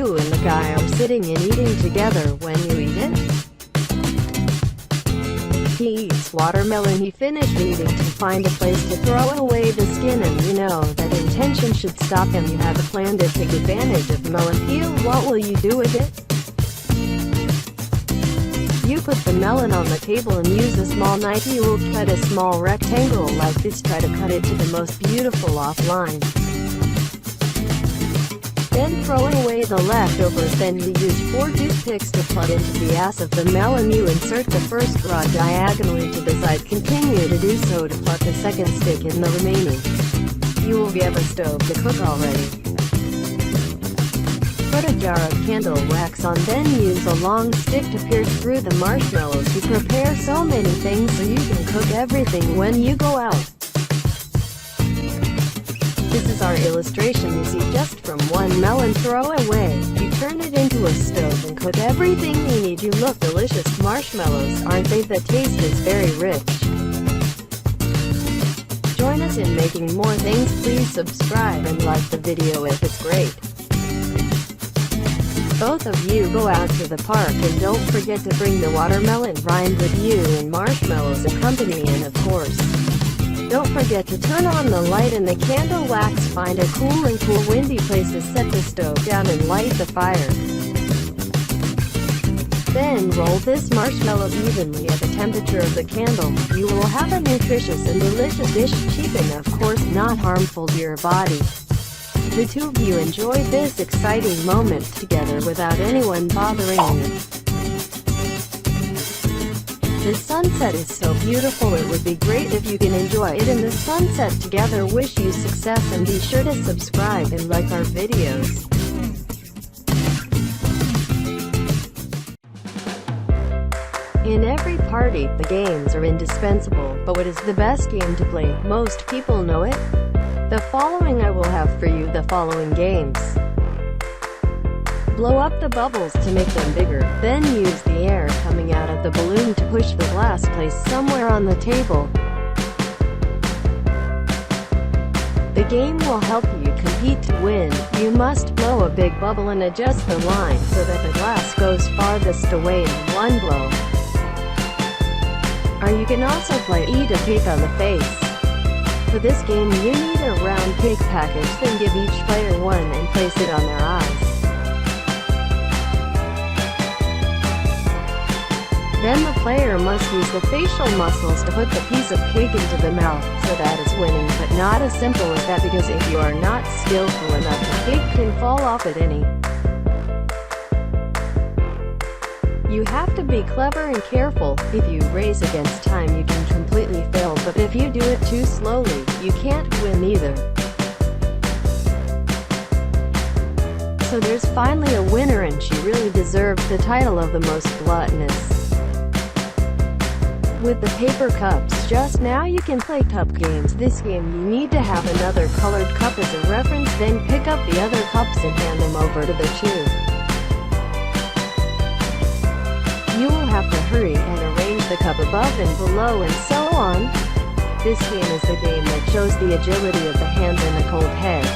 you and the guy are sitting and eating together when you eat it? He eats watermelon. He finished eating to find a place to throw away the skin, and you know that intention should stop him. You have a plan to take advantage of the melon peel. What will you do with it? You put the melon on the table and use a small knife. You will cut a small rectangle like this. Try to cut it to the most beautiful off line. Then throw away the leftovers. Then you use 4 toothpicks to plug into the ass of the melon. You insert the first rod diagonally to the side. Continue to do so to pluck the second stick in the remaining. You will have a stove to cook already. Put a jar of candle wax on, then use a long stick to pierce through the marshmallows. You prepare so many things so you can cook everything when you go out. This is our illustration. You see, just from one melon throw away, you turn it into a stove and cook everything you need. You look delicious marshmallows, aren't they? The taste is very rich. Join us in making more things. Please subscribe and like the video if it's great. Both of you go out to the park and don't forget to bring the watermelon rind with you and marshmallows accompany, and of course, don't forget to turn on the light and the candle wax. Find a cool and windy place to set the stove down and light the fire. Then roll this marshmallow evenly at the temperature of the candle. You will have a nutritious and delicious dish, cheap and of course not harmful to your body. The two of you enjoy this exciting moment together without anyone bothering you. The sunset is so beautiful. It would be great if you can enjoy it in the sunset together. Wish you success, and be sure to subscribe and like our videos. In every party, the games are indispensable, but what is the best game to play? Most people know it. The following I will have for you the following games. Blow up the bubbles to make them bigger, then use the air coming out of the balloon to push the glass placed somewhere on the table. The game will help you compete to win. You must blow a big bubble and adjust the line so that the glass goes farthest away in one blow. Or you can also play Eat a Cake on the Face. For this game you need a round cake package, then give each player one and place it on their eyes. Then the player must use the facial muscles to put the piece of cake into the mouth, so that is winning. But not as simple as that, because if you are not skillful enough, the cake can fall off at any. You have to be clever and careful. If you race against time, you can completely fail, but if you do it too slowly, you can't win either. So there's finally a winner, and she really deserves the title of the most gluttonous. With the paper cups, just now you can play cup games. This game you need to have another colored cup as a reference, then pick up the other cups and hand them over to the tube. You will have to hurry and arrange the cup above and below and so on. This game is the game that shows the agility of the hands and the cold head.